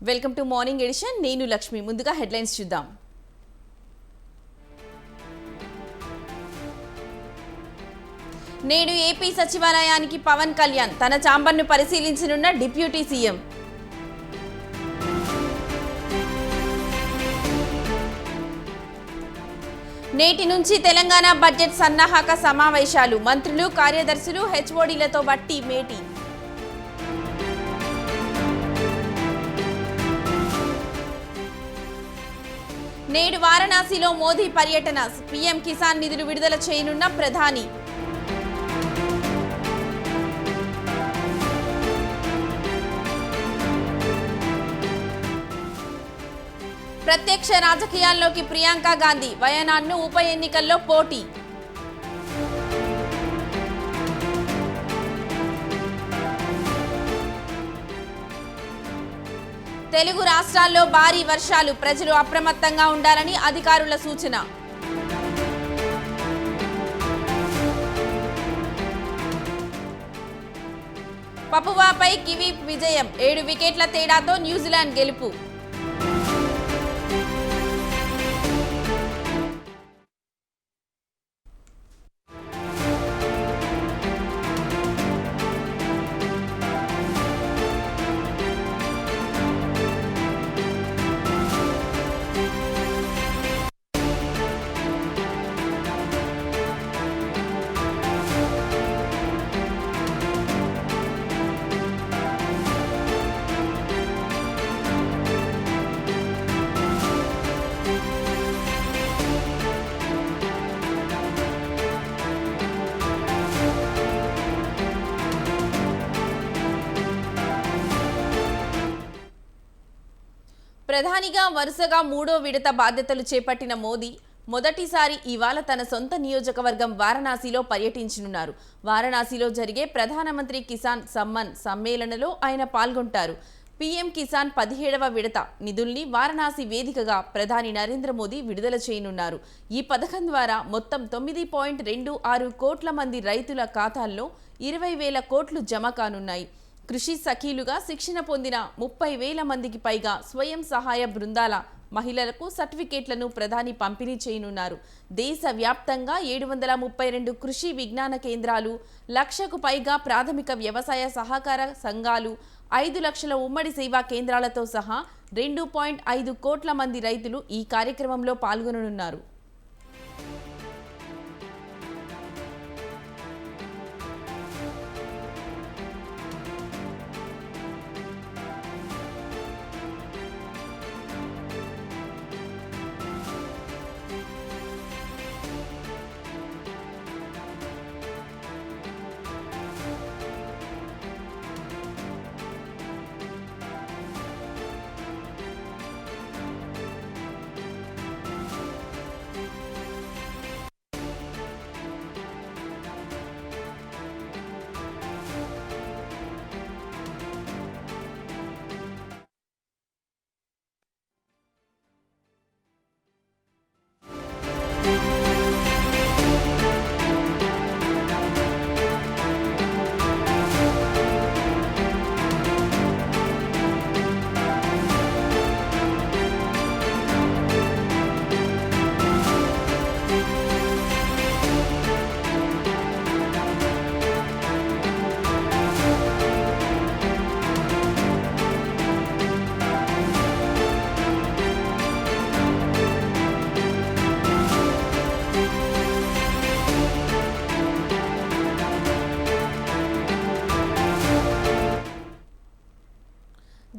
Welcome to morning edition. నేను లక్ష్మి. ముందుగా headlines చూద్దాం. నేడు ఏపీ సచివాలయానికి పవన్ కళ్యాణ్. తన ఛాంబర్ను పరిశీలించనున్న డిప్యూటీ సీఎం. నేటి నుంచి తెలంగాణ బడ్జెట్ సన్నాహక సమావేశాలు. మంత్రులు, కార్యదర్శులు, హెచ్ఓడీలతో బట్టి మేటీ. నేడు వారణాసిలో మోదీ పర్యటన. పీఎం కిసాన్ నిధులు విడుదల చేయనున్న ప్రధాని. ప్రత్యక్ష రాజకీయాల్లోకి ప్రియాంక గాంధీ. వయనాడ్ను ఉప ఎన్నికల్లో పోటీ. తెలుగు రాష్ట్రాల్లో భారీ వర్షాలు. ప్రజలు అప్రమత్తంగా ఉండాలని అధికారుల సూచన. పపువాపై కివీ విజయం. 7 వికెట్ల తేడాతో న్యూజిలాండ్ గెలుపు. ప్రధానిగా వరుసగా 3వ విడత బాధ్యతలు చేపట్టిన మోదీ మొదటిసారి ఇవాళ తన సొంత నియోజకవర్గం వారణాసిలో పర్యటించనున్నారు. వారణాసిలో జరిగే ప్రధానమంత్రి కిసాన్ సమ్మాన్ సమ్మేళనలో ఆయన పాల్గొంటారు. పీఎం కిసాన్ 17వ విడత నిధుల్ని వారణాసి వేదికగా ప్రధాని నరేంద్ర మోదీ విడుదల చేయనున్నారు. ఈ పథకం ద్వారా మొత్తం 9.26 కోట్ల మంది రైతుల ఖాతాల్లో 20,000 కోట్లు జమ కానున్నాయి. కృషి సఖీలుగా శిక్షణ పొందిన 30,000 మందికి పైగా స్వయం సహాయ బృందాల మహిళలకు సర్టిఫికేట్లను ప్రధాని పంపిణీ చేయనున్నారు. దేశవ్యాప్తంగా 732 కృషి విజ్ఞాన కేంద్రాలు, 1,00,000కు పైగా ప్రాథమిక వ్యవసాయ సహకార సంఘాలు, 5 లక్షల ఉమ్మడి సేవా కేంద్రాలతో సహా 2.5 కోట్ల మంది రైతులు ఈ కార్యక్రమంలో పాల్గొననున్నారు.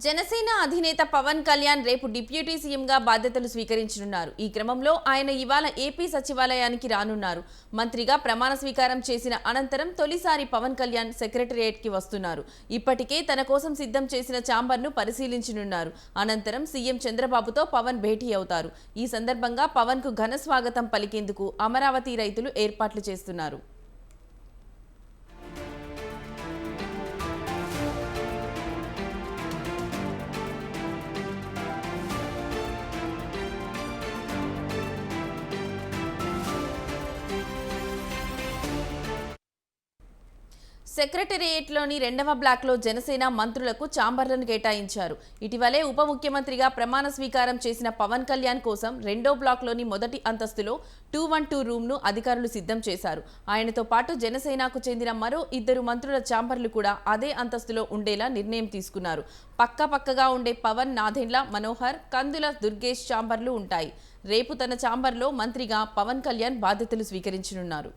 జనసేన అధినేత పవన్ కళ్యాణ్ రేపు డిప్యూటీ సీఎంగా బాధ్యతలు స్వీకరించనున్నారు. ఈ క్రమంలో ఆయన ఇవాళ ఏపీ సచివాలయానికి రానున్నారు. మంత్రిగా ప్రమాణ స్వీకారం చేసిన అనంతరం తొలిసారి పవన్ కళ్యాణ్ సెక్రటరియేట్కి వస్తున్నారు. ఇప్పటికే తన కోసం సిద్ధం చేసిన ఛాంబర్ను పరిశీలించనున్నారు. అనంతరం సీఎం చంద్రబాబుతో పవన్ భేటీ అవుతారు. ఈ సందర్భంగా పవన్కు ఘన స్వాగతం పలికేందుకు అమరావతి రైతులు ఏర్పాట్లు చేస్తున్నారు. సెక్రటేరియట్లోని 2వ బ్లాక్లో జనసేన మంత్రులకు ఛాంబర్లను కేటాయించారు. ఇటీవలే ఉప ముఖ్యమంత్రిగా ప్రమాణ స్వీకారం చేసిన పవన్ కళ్యాణ్ కోసం 2వ బ్లాక్లోని మొదటి అంతస్తులో 212 రూమ్ను అధికారులు సిద్ధం చేశారు. ఆయనతో పాటు జనసేనకు చెందిన మరో 2 మంత్రుల ఛాంబర్లు కూడా అదే అంతస్తులో ఉండేలా నిర్ణయం తీసుకున్నారు. పక్కపక్కగా ఉండే పవన్, నాదెండ్ల మనోహర్, కందుల దుర్గేష్ ఛాంబర్లు ఉంటాయి. రేపు తన ఛాంబర్లో మంత్రిగా పవన్ కళ్యాణ్ బాధ్యతలు స్వీకరించనున్నారు.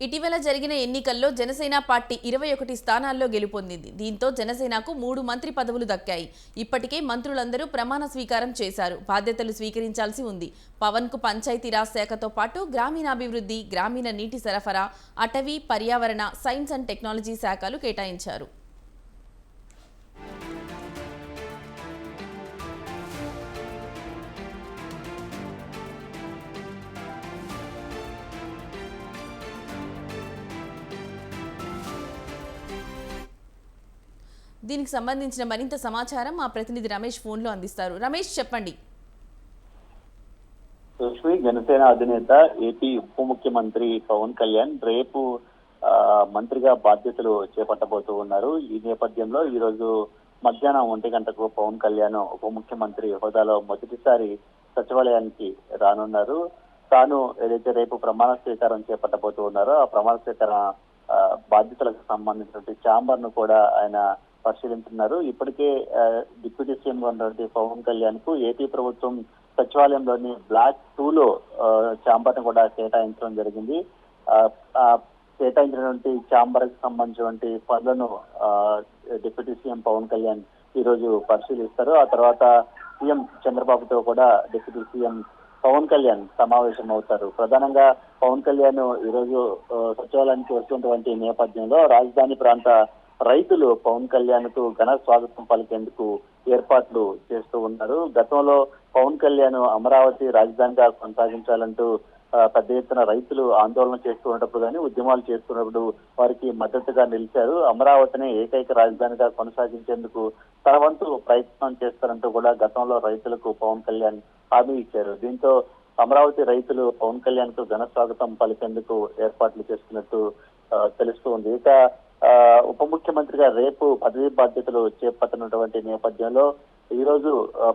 ఇటీవల జరిగిన ఎన్నికల్లో జనసేన పార్టీ 21 స్థానాల్లో గెలుపొందింది. దీంతో జనసేనకు 3 మంత్రి పదవులు దక్కాయి. ఇప్పటికే మంత్రులందరూ ప్రమాణ స్వీకారం చేశారు. బాధ్యతలు స్వీకరించాల్సి ఉంది. పవన్కు పంచాయతీరాజ్ శాఖతో పాటు గ్రామీణాభివృద్ధి, గ్రామీణ నీటి సరఫరా, అటవీ, పర్యావరణ, సైన్స్ అండ్ టెక్నాలజీ శాఖలు కేటాయించారు. దీనికి సంబంధించిన మరింత సమాచారం మా ప్రతినిధి రమేష్ ఫోన్లో అందిస్తారు. రమేష్, చెప్పండి. జనసేన అధినేత ఏపీ ఉప ముఖ్యమంత్రి పవన్ కళ్యాణ్ రేపు మంత్రిగా బాధ్యతలు చేపట్టబోతూ ఉన్నారు. ఈ నేపథ్యంలో ఈ రోజు మధ్యాహ్నం 1 గంటకు పవన్ కళ్యాణ్ ఉప ముఖ్యమంత్రి హోదాలో మొదటిసారి సచివాలయానికి రానున్నారు. తాను ఏదైతే రేపు ప్రమాణ స్వీకారం చేపట్టబోతూ ఉన్నారో ఆ ప్రమాణ స్వీకార బాధ్యతలకు సంబంధించినటువంటి ఛాంబర్ ను కూడా ఆయన పరిశీలించున్నారు. ఇప్పటికే డిప్యూటీ సీఎం గా ఉన్నటువంటి పవన్ కళ్యాణ్ కు ఏపీ ప్రభుత్వం సచివాలయంలోని బ్లాక్ 2లో ఛాంబర్ ను కూడా కేటాయించడం జరిగింది. కేటాయించినటువంటి ఛాంబర్ కి సంబంధించినటువంటి పనులను డిప్యూటీ సీఎం పవన్ కళ్యాణ్ ఈ రోజు పరిశీలిస్తారు. ఆ తర్వాత సీఎం చంద్రబాబుతో కూడా డిప్యూటీ సీఎం పవన్ కళ్యాణ్ సమావేశం అవుతారు. ప్రధానంగా పవన్ కళ్యాణ్ ఈ రోజు సచివాలయానికి వస్తున్నటువంటి నేపథ్యంలో రాజధాని ప్రాంత రైతులు పవన్ కళ్యాణ్ కు ఘన స్వాగతం పలికేందుకు ఏర్పాట్లు చేస్తూ ఉన్నారు. గతంలో పవన్ కళ్యాణ్ అమరావతి రాజధానిగా కొనసాగించాలంటూ పెద్ద ఎత్తున రైతులు ఆందోళన చేస్తూ ఉన్నప్పుడు కానీ ఉద్యమాలు చేస్తున్నప్పుడు వారికి మద్దతుగా నిలిచారు. అమరావతిని ఏకైక రాజధానిగా కొనసాగించేందుకు తన వంతు ప్రయత్నం చేస్తారంటూ కూడా గతంలో రైతులకు పవన్ కళ్యాణ్ హామీ ఇచ్చారు. దీంతో అమరావతి రైతులు పవన్ కళ్యాణ్ కు ఘన స్వాగతం పలికేందుకు ఏర్పాట్లు చేస్తున్నట్టు తెలుస్తూ ఉంది. ఇక ఉప ముఖ్యమంత్రిగా రేపు పదవీ బాధ్యతలు చేపట్టనున్నటువంటి నేపథ్యంలో ఈ రోజు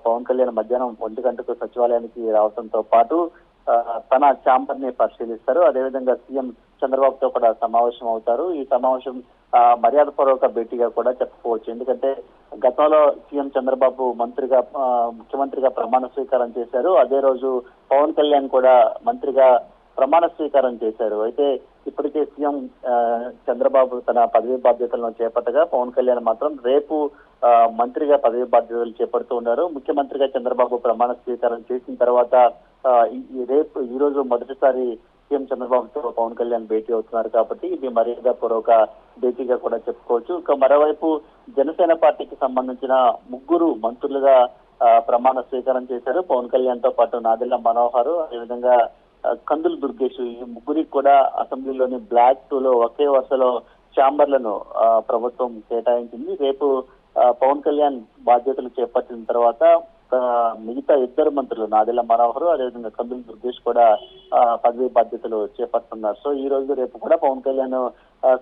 పవన్ కళ్యాణ్ మధ్యాహ్నం 1 గంటకు సచివాలయానికి రావడంతో పాటు తన ఛాంబర్ ని పరిశీలిస్తారు. అదేవిధంగా సీఎం చంద్రబాబుతో కూడా సమావేశం అవుతారు. ఈ సమావేశం మర్యాదపూర్వక భేటీగా కూడా చెప్పుకోవచ్చు. ఎందుకంటే గతంలో సీఎం చంద్రబాబు ముఖ్యమంత్రిగా ప్రమాణ స్వీకారం చేశారు. అదే రోజు పవన్ కళ్యాణ్ కూడా మంత్రిగా ప్రమాణ స్వీకారం చేశారు. అయితే ఇప్పటికే సీఎం చంద్రబాబు తన పదవీ బాధ్యతలను చేపట్టగా పవన్ కళ్యాణ్ మాత్రం రేపు మంత్రిగా పదవీ బాధ్యతలు చేపడుతూ ఉన్నారు. ముఖ్యమంత్రిగా చంద్రబాబు ప్రమాణ స్వీకారం చేసిన తర్వాత రేపు ఈ రోజు మొదటిసారి సీఎం చంద్రబాబుతో పవన్ కళ్యాణ్ భేటీ అవుతున్నారు కాబట్టి ఇది మర్యాదపూర్వక భేటీగా కూడా చెప్పుకోవచ్చు. ఇక మరోవైపు జనసేన పార్టీకి సంబంధించిన 3 మంత్రులుగా ప్రమాణ స్వీకారం చేశారు. పవన్ కళ్యాణ్ తో పాటు నాదెండ్ల మనోహర్, అదేవిధంగా కందుల దుర్గేష్. ఈ 3రికి కూడా అసెంబ్లీలోని బ్లాక్ 2లో ఒకే వరుసలో ఛాంబర్లను ప్రభుత్వం కేటాయించింది. రేపు పవన్ కళ్యాణ్ బాధ్యతలు చేపట్టిన తర్వాత మిగతా 2 మంత్రులు నాదెండ్ల మనోహర్, అదేవిధంగా కందుల దుర్గేష్ కూడా పదవీ బాధ్యతలు చేపడుతున్నారు. సో ఈ రోజు రేపు కూడా పవన్ కళ్యాణ్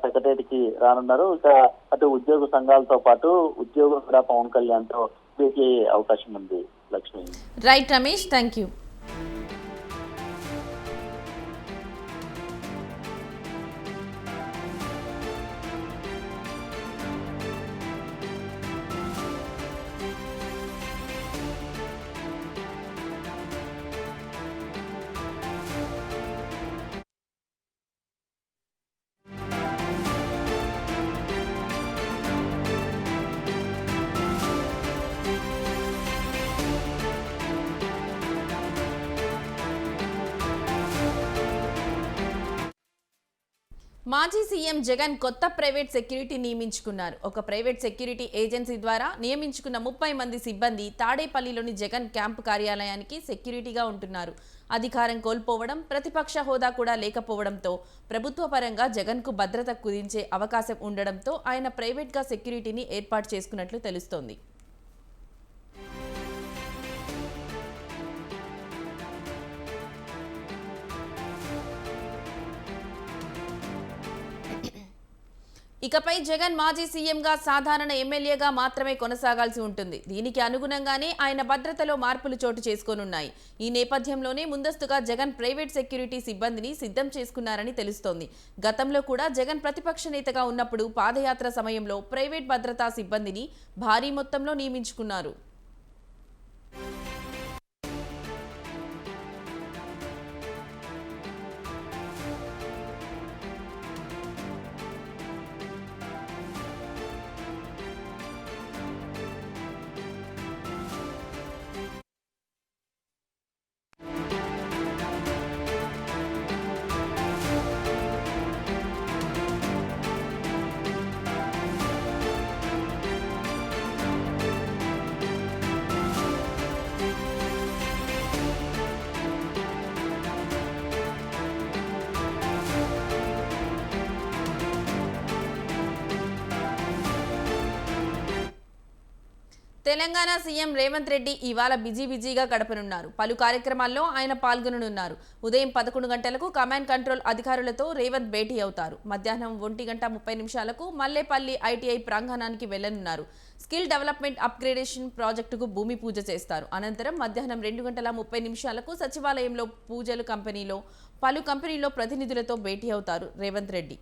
సెక్రటరీకి రానున్నారు. ఇక అటు ఉద్యోగ సంఘాలతో పాటు ఉద్యోగులు కూడా పవన్ కళ్యాణ్ తో భేటీ అయ్యే అవకాశం ఉంది. Lakshmi. Right Ramesh, thank you. మాజీ సీఎం జగన్ కొత్త ప్రైవేట్ సెక్యూరిటీ నియమించుకున్నారు. ఒక ప్రైవేట్ సెక్యూరిటీ ఏజెన్సీ ద్వారా నియమించుకున్న 30 మంది సిబ్బంది తాడేపల్లిలోని జగన్ క్యాంపు కార్యాలయానికి సెక్యూరిటీగా ఉంటున్నారు. అధికారం కోల్పోవడం, ప్రతిపక్ష హోదా కూడా లేకపోవడంతో ప్రభుత్వ పరంగా జగన్కు భద్రత కుదించే అవకాశం ఉండడంతో ఆయన ప్రైవేట్గా సెక్యూరిటీని ఏర్పాటు చేసుకున్నట్లు తెలుస్తోంది. ఇకపై జగన్ మాజీ సీఎంగా సాధారణ ఎమ్మెల్యేగా మాత్రమే కొనసాగాల్సి ఉంటుంది. దీనికి అనుగుణంగానే ఆయన భద్రతలో మార్పులు చోటు చేసుకోనున్నాయి. ఈ నేపథ్యంలోనే ముందస్తుగా జగన్ ప్రైవేట్ సెక్యూరిటీ సిబ్బందిని సిద్ధం చేసుకున్నారని తెలుస్తోంది. గతంలో కూడా జగన్ ప్రతిపక్ష నేతగా ఉన్నప్పుడు పాదయాత్ర సమయంలో ప్రైవేట్ భద్రతా సిబ్బందిని భారీ మొత్తంలో నియమించుకున్నారు. తెలంగాణ సీఎం రేవంత్ రెడ్డి ఇవాళ బిజీగా గడపనున్నారు. పలు కార్యక్రమాల్లో ఆయన పాల్గొననున్నారు. ఉదయం 11 గంటలకు కమాండ్ కంట్రోల్ అధికారులతో రేవంత్ భేటీ అవుతారు. మధ్యాహ్నం 1:30 మల్లేపల్లి ఐటీఐ ప్రాంగణానికి వెళ్లనున్నారు. స్కిల్ డెవలప్మెంట్ అప్గ్రేడేషన్ ప్రాజెక్టుకు భూమి పూజ చేస్తారు. అనంతరం మధ్యాహ్నం 2:30 సచివాలయంలో పూజలు పలు కంపెనీల్లో ప్రతినిధులతో భేటీ అవుతారు రేవంత్ రెడ్డి.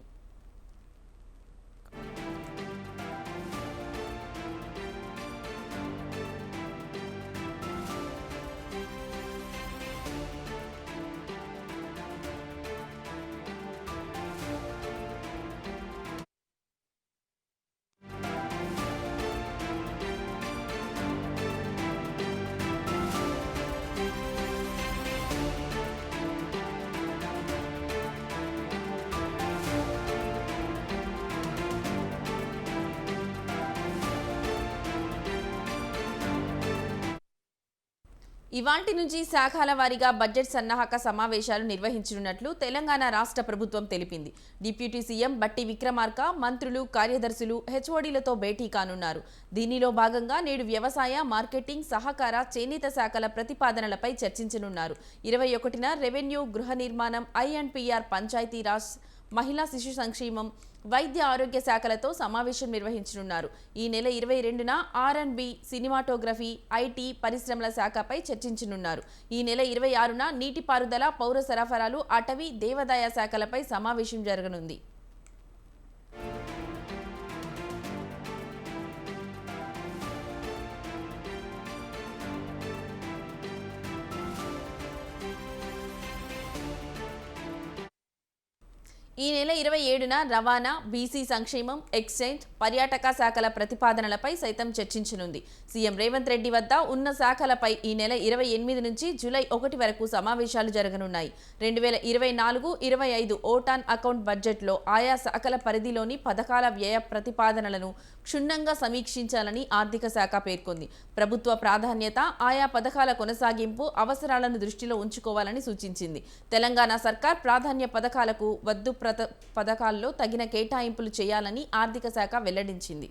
ఇవాల్టి నుంచి శాఖల వారీగా బడ్జెట్ సన్నాహక సమావేశాలు నిర్వహించనున్నట్లు తెలంగాణ రాష్ట్ర ప్రభుత్వం తెలిపింది. డిప్యూటీ సీఎం బట్టి విక్రమార్క, మంత్రులు, కార్యదర్శులు, హెచ్ఓడీలతో భేటీ కానున్నారు. దీనిలో భాగంగా నేడు వ్యవసాయ, మార్కెటింగ్, సహకార, చేనేత శాఖల ప్రతిపాదనలపై చర్చించనున్నారు. 21న రెవెన్యూ, గృహ నిర్మాణం, ఐ&పిఆర్, పంచాయతీరాజ్, మహిళా శిశు సంక్షేమం, వైద్య ఆరోగ్య శాఖలతో సమావేశం నిర్వహించనున్నారు. ఈ నెల 22న R&B, సినిమాటోగ్రఫీ, ఐటీ, పరిశ్రమల శాఖపై చర్చించనున్నారు. ఈ నెల 26న నీటిపారుదల, పౌర సరఫరాలు, అటవీ, దేవాదాయ శాఖలపై సమావేశం జరగనుంది. ఈ నెల 27న రవాణా, బీసీ సంక్షేమం, ఎక్స్చేంజ్, పర్యాటక శాఖల ప్రతిపాదనలపై సైతం చర్చించనుంది. సీఎం రేవంత్ రెడ్డి వద్ద ఉన్న శాఖలపై ఈ నెల 28 నుంచి జూలై 1 వరకు సమావేశాలు జరగనున్నాయి. 2024-25 ఓటాన్ అకౌంట్ బడ్జెట్లో ఆయా శాఖల పరిధిలోని పథకాల వ్యయ ప్రతిపాదనలను క్షుణ్ణంగా సమీక్షించాలని ఆర్థిక శాఖ పేర్కొంది. ప్రభుత్వ ప్రాధాన్యత, ఆయా పథకాల కొనసాగింపు అవసరాలను దృష్టిలో ఉంచుకోవాలని సూచించింది. తెలంగాణ సర్కార్ ప్రాధాన్య పథకాలకు పథకాల్లో తగిన కేటాయింపులు చేయాలని ఆర్థిక శాఖ వెల్లడించింది.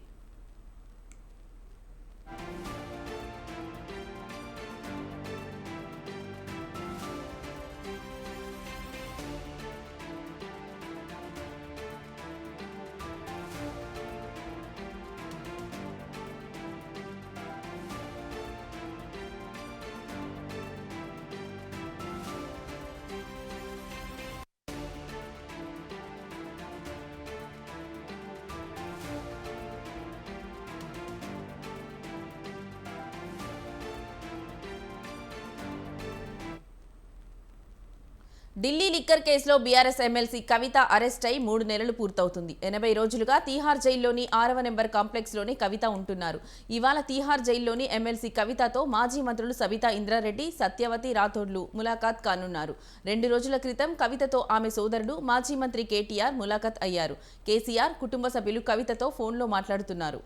ఢిల్లీ లిక్కర్ కేసులో బీఆర్ఎస్ ఎమ్మెల్సీ కవిత అరెస్ట్ అయి 3 నెలలు పూర్తవుతుంది. 80 రోజులుగా తీహార్ జైల్లోని 6వ నెంబర్ కాంప్లెక్స్లోని కవిత ఉంటున్నారు. ఇవాళ తీహార్ జైల్లోని ఎమ్మెల్సీ కవితతో మాజీ మంత్రులు సబితా ఇంద్రారెడ్డి, సత్యవతి రాథోడ్లు ములాఖాత్ కానున్నారు. 2 రోజుల క్రితం కవితతో ఆమె సోదరుడు మాజీ మంత్రి కేటీఆర్ ములాఖాత్ అయ్యారు. కేసీఆర్ కుటుంబ సభ్యులు కవితతో ఫోన్లో మాట్లాడుతున్నారు.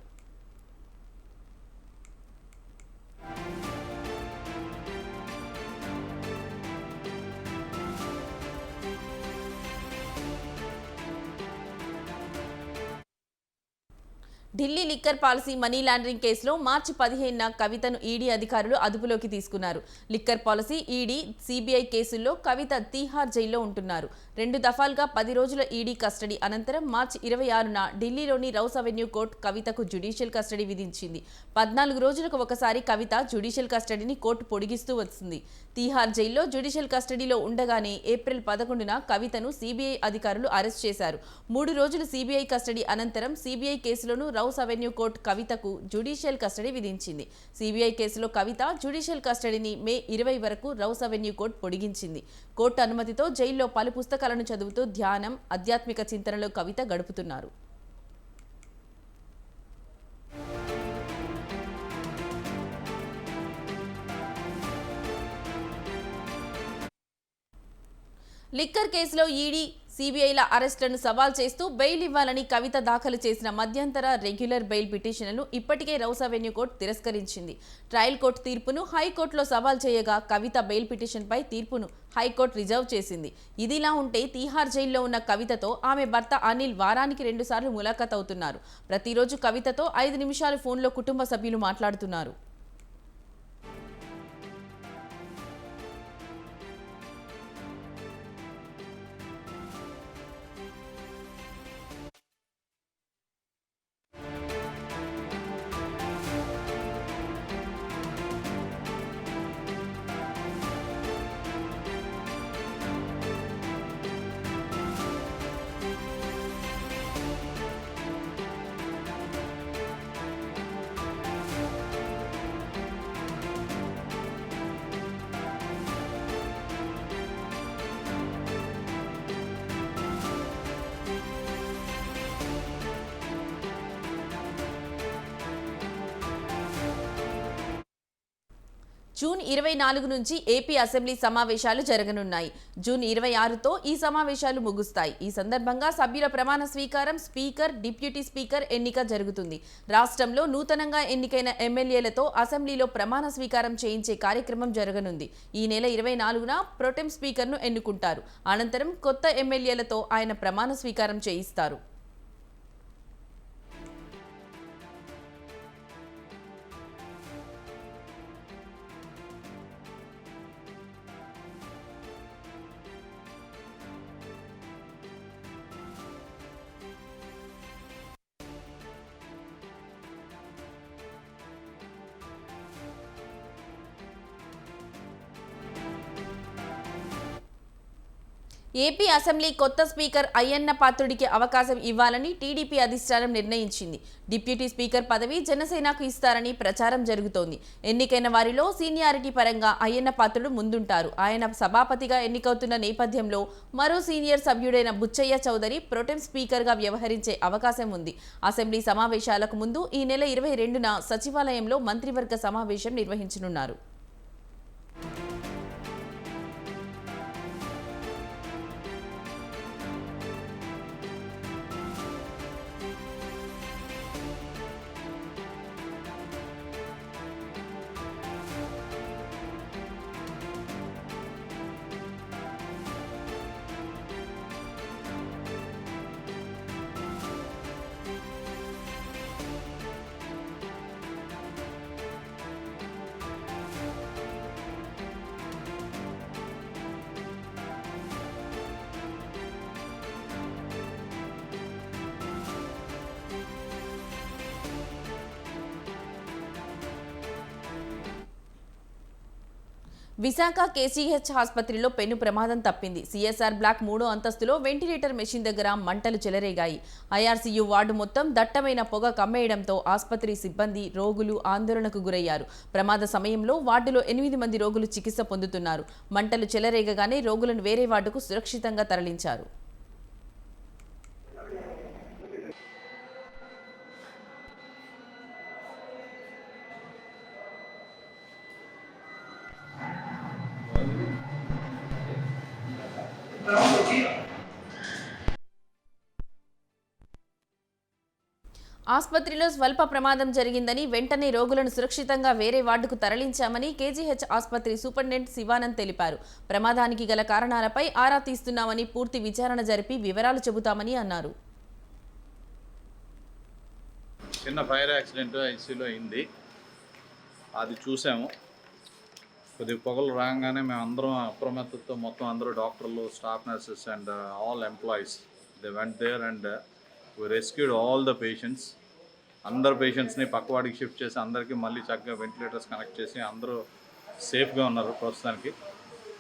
Delhi liquor policy money laundering కేసులో మార్చి 15న కవితను ఈడీ అధికారులు అదుపులోకి తీసుకున్నారు. లిక్కర్ పాలసీ, ఈడీ, సిబిఐ కేసుల్లో కవిత తీహార్ జైల్లో ఉంటున్నారు. 2 దఫాలుగా 10 రోజుల ఈడీ కస్టడీ అనంతరం మార్చి 26న ఢిల్లీలోని రౌస్ అవెన్యూ కోర్టు కవితకు జ్యుడిషియల్ కస్టడీ విధించింది. 14 రోజులకు ఒకసారి కవిత జ్యుడిషియల్ కస్టడీని కోర్టు పొడిగిస్తూ వస్తుంది. తీహార్ జైల్లో జ్యుడిషియల్ కస్టడీలో ఉండగానే ఏప్రిల్ 11న కవితను సిబిఐ అధికారులు అరెస్ట్ చేశారు. 3 రోజులు సిబిఐ కస్టడీ అనంతరం సిబిఐ కేసులోనూ రౌస్ అవెన్యూ కోర్టు కవితకు జ్యుడిషియల్ కస్టడీ విధించింది. సిబిఐ కేసులో కవిత జ్యుడిషియల్ కస్టడీని మే 20 వరకు రౌస్ అవెన్యూ కోర్టు పొడిగించింది. కోర్టు అనుమతితో జైల్లో పలు పుస్తకాలను చదువుతూ ధ్యానం, ఆధ్యాత్మిక చింతనలో కవిత గడుపుతున్నారు. లిక్కర్ కేసులో ఈడీ, సిబిఐల అరెస్టులను సవాల్ చేస్తూ బెయిల్ ఇవ్వాలని కవిత దాఖలు చేసిన మధ్యంతర రెగ్యులర్ బెయిల్ పిటిషన్లను ఇప్పటికే రౌస్ అవెన్యూ కోర్టు తిరస్కరించింది. ట్రయల్ కోర్టు తీర్పును హైకోర్టులో సవాల్ చేయగా కవిత బెయిల్ పిటిషన్పై తీర్పును హైకోర్టు రిజర్వ్ చేసింది. ఇదిలా ఉంటే తీహార్ జైల్లో ఉన్న కవితతో ఆమె భర్త అనిల్ వారానికి 2 సార్లు ములాఖాత్ అవుతున్నారు. ప్రతిరోజు కవితతో 5 నిమిషాలు ఫోన్లో కుటుంబ సభ్యులు మాట్లాడుతున్నారు. జూన్ 24 నుంచి ఏపీ అసెంబ్లీ సమావేశాలు జరగనున్నాయి. జూన్ 26తో ఈ సమావేశాలు ముగుస్తాయి. ఈ సందర్భంగా సభ్యుల ప్రమాణ స్వీకారం, స్పీకర్, డిప్యూటీ స్పీకర్ ఎన్నిక జరుగుతుంది. రాష్ట్రంలో నూతనంగా ఎన్నికైన ఎమ్మెల్యేలతో అసెంబ్లీలో ప్రమాణ స్వీకారం చేయించే కార్యక్రమం జరగనుంది. ఈ నెల 24న ప్రొటెం స్పీకర్ను ఎన్నుకుంటారు. అనంతరం కొత్త ఎమ్మెల్యేలతో ఆయన ప్రమాణ స్వీకారం చేయిస్తారు. ఏపీ అసెంబ్లీ కొత్త స్పీకర్ అయ్యన్న పాత్రుడికి అవకాశం ఇవ్వాలని టీడీపీ అధిష్టానం నిర్ణయించింది. డిప్యూటీ స్పీకర్ పదవి జనసేనకు ఇస్తారని ప్రచారం జరుగుతోంది. ఎన్నికైన వారిలో సీనియారిటీ పరంగా అయ్యన్న పాత్రుడు ముందుంటారు. ఆయన సభాపతిగా ఎన్నికవుతున్న నేపథ్యంలో మరో సీనియర్ సభ్యుడైన బుచ్చయ్య చౌదరి ప్రొటెం స్పీకర్గా వ్యవహరించే అవకాశం ఉంది. అసెంబ్లీ సమావేశాలకు ముందు ఈ నెల 22న సచివాలయంలో మంత్రివర్గ సమావేశం నిర్వహించనున్నారు. విశాఖ కేసీహెచ్ ఆసుపత్రిలో పెను ప్రమాదం తప్పింది. సిఎస్ఆర్ బ్లాక్ 3వ అంతస్తులో వెంటిలేటర్ మెషిన్ దగ్గర మంటలు చెలరేగాయి. ఐఆర్సీయూ వార్డు మొత్తం దట్టమైన పొగ కమ్మేయడంతో ఆసుపత్రి సిబ్బంది, రోగులు ఆందోళనకు గురయ్యారు. ప్రమాద సమయంలో వార్డులో 8 మంది రోగులు చికిత్స పొందుతున్నారు. మంటలు చెలరేగగానే రోగులను వేరే వార్డుకు సురక్షితంగా తరలించారు. ఆసుపత్రిలో స్వల్ప ప్రమాదం జరిగిందని వెంటనే రోగులను సురక్షితంగా వేరే వార్డుకు తరలించామని కేజీహెచ్ ఆసుపత్రి సూపరింటెండెంట్ శివానంద్ తెలిపారు. ప్రమాదానికి గల కారణాలపై ఆరా తీస్తున్నామని, పూర్తి విచారణ జరిపి వివరాలు చెబుతామని అన్నారు. చిన్న ఫైర్ యాక్సిడెంట్ ఐసీలో అయింది. అది చూసాము. కొద్దిగా పొగలు రాగానే మేము అందరం అప్రమత్తతో మొత్తం అందరూ డాక్టర్లు, staff nurses and all employees they went there and we rescued all the patients. అందరు పేషెంట్స్ని పక్కవాడికి షిఫ్ట్ చేసి అందరికీ మళ్ళీ చక్కగా వెంటిలేటర్స్ కనెక్ట్ చేసి అందరూ సేఫ్గా ఉన్నారు. ప్రస్తుతానికి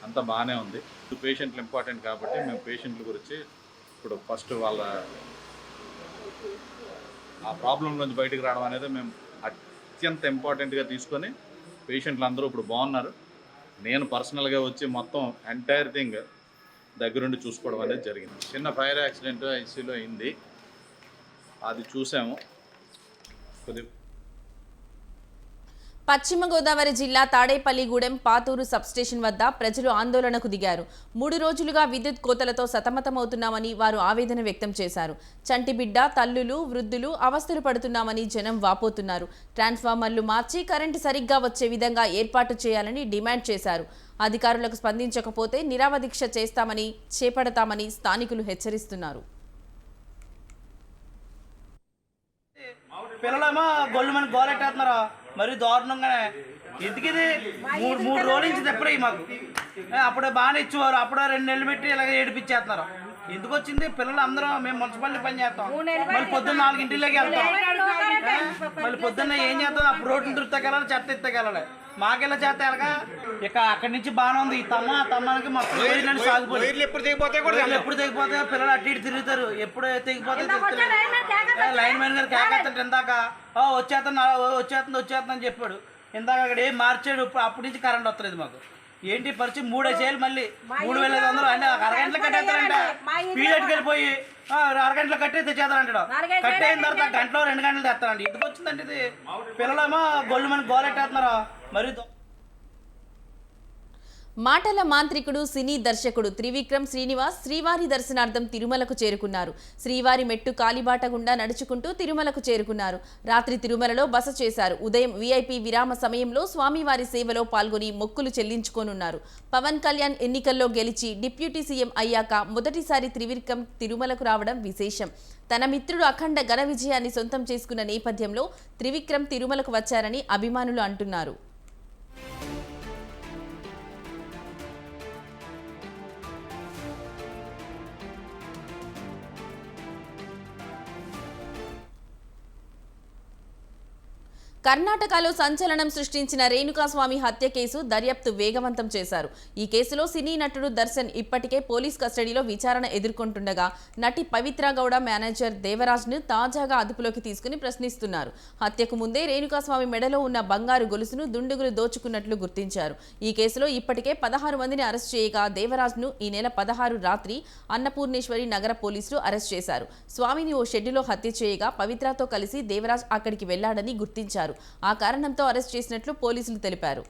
అంతా బాగానే ఉంది. పేషెంట్లు ఇంపార్టెంట్ కాబట్టి మేము పేషెంట్ల గురించి ఇప్పుడు ఫస్ట్ వాళ్ళ ఆ ప్రాబ్లం నుంచి బయటకు రావడం అనేది మేము అత్యంత ఇంపార్టెంట్గా తీసుకొని పేషెంట్లు అందరూ ఇప్పుడు బాగున్నారు. నేను పర్సనల్గా వచ్చి మొత్తం ఎంటైర్ థింగ్ దగ్గరుండి చూసుకోవడం అనేది జరిగింది. చిన్న ఫైర్ యాక్సిడెంట్ ఐసీలో అయింది. అది చూసాము. పశ్చిమ గోదావరి జిల్లా తాడేపల్లిగూడెం పాతూరు సబ్స్టేషన్ వద్ద ప్రజలు ఆందోళనకు దిగారు. 3 రోజులుగా విద్యుత్ కోతలతో సతమతమవుతున్నామని వారు ఆవేదన వ్యక్తం చేశారు. చంటిబిడ్డ, తల్లులు, వృద్ధులు అవస్థలు పడుతున్నామని జనం వాపోతున్నారు. ట్రాన్స్ఫార్మర్లు మార్చి కరెంటు సరిగ్గా వచ్చే విధంగా ఏర్పాటు చేయాలని డిమాండ్ చేశారు. అధికారులకు స్పందించకపోతే నిరావదీక్ష చేపడతామని స్థానికులు హెచ్చరిస్తున్నారు. పిల్లలేమో గొల్లు మన గోలెట్టేస్తున్నారు మరి దారుణంగానే. ఎందుకు ఇది 3 రోజుల నుంచి తెప్పలే మాకు. అప్పుడే బాగానే ఇచ్చేవారు, అప్పుడే 2 నెలలు పెట్టి ఇలాగ ఏడిపించేస్తున్నారు. ఎందుకు వచ్చింది? పిల్లలు అందరూ మేము మున్సిపాలిటీ పని చేస్తాం, మళ్ళీ పొద్దున్న 4 వెళ్తాం, మళ్ళీ పొద్దున్న ఏం చేస్తాం? అప్పుడు రోడ్డు దుర్తకెళ్ళాలి, చెత్త ఎత్తకెళ్ళాలి. మాకెళ్ళ చేత ఎలాగా ఇక అక్కడి నుంచి బాగానే ఉంది. ఈ తమ్మానికి మొత్తం సాగిపోయి ఎప్పుడు తెగిపోతాయో పిల్లలు అటు ఇటు తిరుగుతారు. ఎప్పుడు తెగిపోతే లైన్ మ్యాన్ గారు కేకేస్తుంటే ఇందాక వచ్చేస్తుందని చెప్పాడు. ఇందాక అక్కడ ఏం మార్చాడు. అప్పటి నుంచి కరెంట్ వస్తలేదు మాకు. ఏంటి పరిస్థితి? 3 చేయాలి మళ్ళీ 3500 అంటే అరగంటలో కట్టేస్తారంట. పీరియడ్కి వెళ్ళిపోయి అరగంటలో కట్టి తెచ్చేస్తారంటాడు. కట్టయిన తర్వాత గంటలో 2 గంటలు తెస్తారండి. ఎందుకు వచ్చిందంటే ఇది? పిల్లలేమో గొల్లు మన గోలెట్టేస్తున్నారు మరి. మాటల మాంత్రికుడు, సినీ దర్శకుడు త్రివిక్రమ్ శ్రీనివాస్ శ్రీవారి దర్శనార్థం తిరుమలకు చేరుకున్నారు. శ్రీవారి మెట్టు కాలిబాట గుండా నడుచుకుంటూ తిరుమలకు చేరుకున్నారు. రాత్రి తిరుమలలో బస చేశారు. ఉదయం వీఐపీ విరామ సమయంలో స్వామివారి సేవలో పాల్గొని మొక్కులు చెల్లించుకోనున్నారు. పవన్ కళ్యాణ్ ఎన్నికల్లో గెలిచి డిప్యూటీ సీఎం అయ్యాక మొదటిసారి త్రివిక్రమ్ తిరుమలకు రావడం విశేషం. తన మిత్రుడు అఖండ ఘన విజయాన్ని సొంతం చేసుకున్న నేపథ్యంలో త్రివిక్రమ్ తిరుమలకు వచ్చారని అభిమానులు అంటున్నారు. కర్ణాటకలో సంచలనం సృష్టించిన రేణుకాస్వామి హత్య కేసు దర్యాప్తు వేగవంతం చేశారు. ఈ కేసులో సినీ నటుడు దర్శన్ ఇప్పటికే పోలీస్ కస్టడీలో విచారణ ఎదుర్కొంటుండగా నటి పవిత్ర గౌడ మేనేజర్ దేవరాజ్ను తాజాగా అదుపులోకి తీసుకుని ప్రశ్నిస్తున్నారు. హత్యకు ముందే రేణుకాస్వామి మెడలో ఉన్న బంగారు గొలుసును దుండగులు దోచుకున్నట్లు గుర్తించారు. ఈ కేసులో ఇప్పటికే 16 మందిని అరెస్ట్ చేయగా దేవరాజ్ను ఈ నెల 16 రాత్రి అన్నపూర్ణేశ్వరి నగర పోలీసులు అరెస్ట్ చేశారు. స్వామిని ఓ షెడ్డులో హత్య చేయగా పవిత్రతో కలిసి దేవరాజ్ అక్కడికి వెళ్లాడని గుర్తించారు. ఆ కారణంతో అరెస్ట్ చేసినట్లు పోలీసులు తెలిపారు.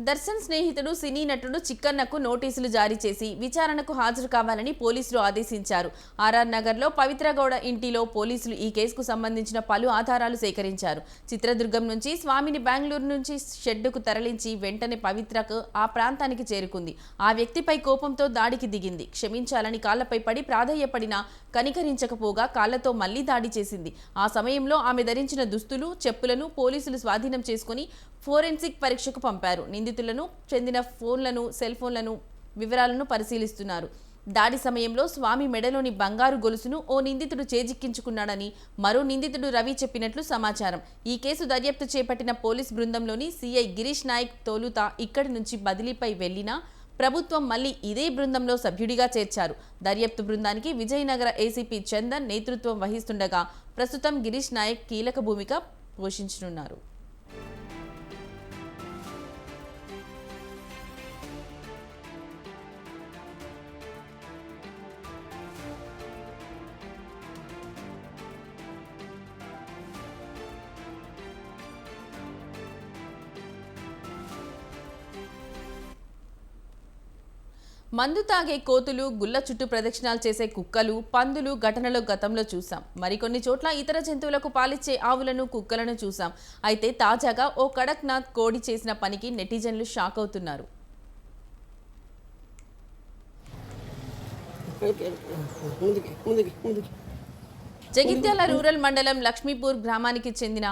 దర్శన్ స్నేహితుడు సినీ నటుడు చిక్కన్నకు నోటీసులు జారీ చేసి విచారణకు హాజరు కావాలని పోలీసులు ఆదేశించారు. ఆర్ఆర్ నగర్లో పవిత్ర గౌడ ఇంటిలో పోలీసులు ఈ కేసుకు సంబంధించిన పలు ఆధారాలు సేకరించారు. చిత్రదుర్గం నుంచి స్వామిని బెంగళూరు నుంచి షెడ్డుకు తరలించి వెంటనే పవిత్రకు ఆ ప్రాంతానికి చేరుకుంది. ఆ వ్యక్తిపై కోపంతో దాడికి దిగింది. క్షమించాలని కాళ్లపై పడి ప్రాధేయపడినా కనికరించకపోగా కాళ్లతో మళ్లీ దాడి చేసింది. ఆ సమయంలో ఆమె ధరించిన దుస్తులు, చెప్పులను పోలీసులు స్వాధీనం చేసుకుని ఫోరెన్సిక్ పరీక్షకు పంపారు. నిందితులను చెందిన సెల్ ఫోన్లను వివరాలను పరిశీలిస్తున్నారు. దాడి సమయంలో స్వామి మెడలోని బంగారు గొలుసును ఓ నిందితుడు చేజిక్కించుకున్నాడని మరో నిందితుడు రవి చెప్పినట్లు సమాచారం. ఈ కేసు దర్యాప్తు చేపట్టిన పోలీస్ బృందంలోని సిఐ గిరీష్ నాయక్ తోలుతా ఇక్కడి నుంచి బదిలీపై వెళ్లినా ప్రభుత్వం మళ్లీ ఇదే బృందంలో సభ్యుడిగా చేర్చారు. దర్యాప్తు బృందానికి విజయనగర ఏసీపీ చందన్ నేతృత్వం వహిస్తుండగా ప్రస్తుతం గిరీష్ నాయక్ కీలక భూమిక పోషించనున్నారు. మందు తాగే కోతులు, గుల్ల చుట్టూ ప్రదక్షిణాలు చేసే కుక్కలు, పందులు ఘటనలో గతంలో చూసాం. మరికొన్ని చోట్ల ఇతర జంతువులకు పాలిచ్చే ఆవులను, కుక్కలను చూసాం. అయితే తాజాగా ఓ కడక్నాథ్ కోడి చేసిన పనికి నెటిజన్లు షాక్ అవుతున్నారు. జగిత్యాల రూరల్ మండలం లక్ష్మీపూర్ గ్రామానికి చెందిన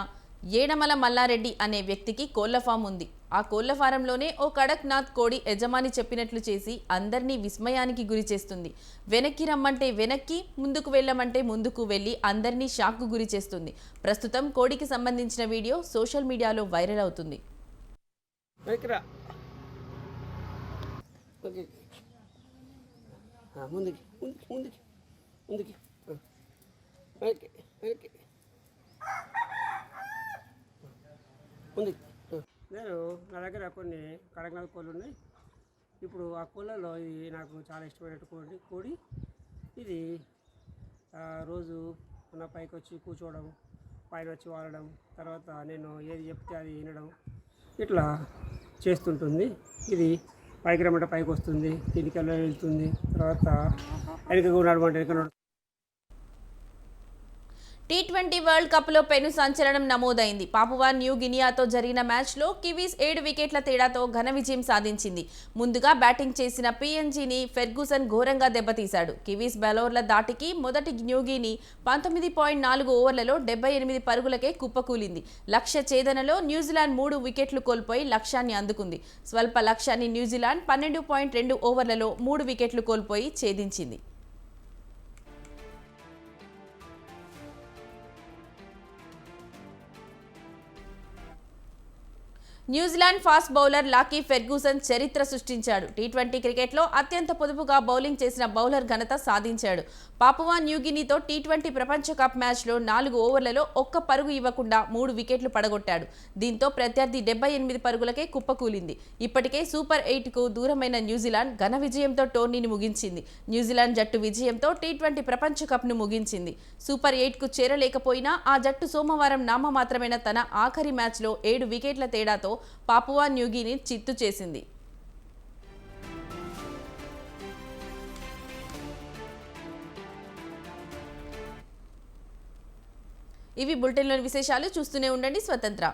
ఏడమల మల్లారెడ్డి అనే వ్యక్తికి కోళ్ల ఫామ్ ఉంది. ఆ కోళ్ల ఫారంలోనే ఓ కడక్నాథ్ కోడి యజమాని చెప్పినట్లు చేసి అందరినీ విస్మయానికి గురి చేస్తుంది. వెనక్కి రమ్మంటే వెనక్కి, ముందుకు వెళ్ళమంటే ముందుకు వెళ్ళి అందరినీ షాక్కు గురి చేస్తుంది. ప్రస్తుతం కోడికి సంబంధించిన వీడియో సోషల్ మీడియాలో వైరల్ అవుతుంది. నేను నా దగ్గర కొన్ని కడక్నాథ్ కోళ్ళు ఉన్నాయి. ఇప్పుడు ఆ కోళ్ళలో ఇది నాకు చాలా ఇష్టమైన కోడి. ఇది రోజు మన పైకి వచ్చి కూర్చోవడం, పైన వచ్చి వాడడం, తర్వాత నేను ఏది చెప్తే అది వినడం ఇట్లా చేస్తుంటుంది. ఇది పైకి రమ్మంటే పైకి వస్తుంది, కిందికి వెళ్తుంది, తర్వాత వెనక నడమంటే వెనక నడుస్తుంది. టీ20 వరల్డ్ కప్లో పెను సంచలనం నమోదైంది. పాపువా న్యూ గినియాతో జరిగిన మ్యాచ్లో కివీస్ 7 వికెట్ల తేడాతో ఘన విజయం సాధించింది. ముందుగా బ్యాటింగ్ చేసిన పీఎన్జీని ఫెర్గూసన్ ఘోరంగా దెబ్బతీశాడు. కివీస్ బౌలర్ల దాటికి మొదటి న్యూగిని 19.4 ఓవర్లలో 78 పరుగులకే కుప్పకూలింది. లక్ష్య ఛేదనలో న్యూజిలాండ్ 3 వికెట్లు కోల్పోయి లక్ష్యాన్ని అందుకుంది. స్వల్ప లక్ష్యాన్ని న్యూజిలాండ్ 12.2 ఓవర్లలో 3 వికెట్లు కోల్పోయి ఛేదించింది. New Zealand fast bowler Lockie Ferguson చరిత్ర సృష్టించాడు. టీ20 క్రికెట్లో అత్యంత పొదుపుగా బౌలింగ్ చేసిన బౌలర్ ఘనత సాధించాడు. పాపువా న్యూగినీతో టీ20 ప్రపంచ కప్ మ్యాచ్లో 4 ఓవర్లలో ఒక్క పరుగు ఇవ్వకుండా 3 వికెట్లు పడగొట్టాడు. దీంతో ప్రత్యర్థి 78 పరుగులకే కుప్పకూలింది. ఇప్పటికే సూపర్ 8కు దూరమైన న్యూజిలాండ్ ఘన విజయంతో టోర్నీని ముగించింది. న్యూజిలాండ్ జట్టు విజయంతో టీ20 ప్రపంచ కప్ను ముగించింది. సూపర్ 8కు చేరలేకపోయినా ఆ జట్టు సోమవారం నామమాత్రమైన తన ఆఖరి మ్యాచ్లో 7 వికెట్ల తేడాతో పాపువా న్యూగిని చిత్తు చేసింది. ఇవి బులెటిన్లోని విశేషాలు. చూస్తూనే ఉండండి స్వతంత్ర.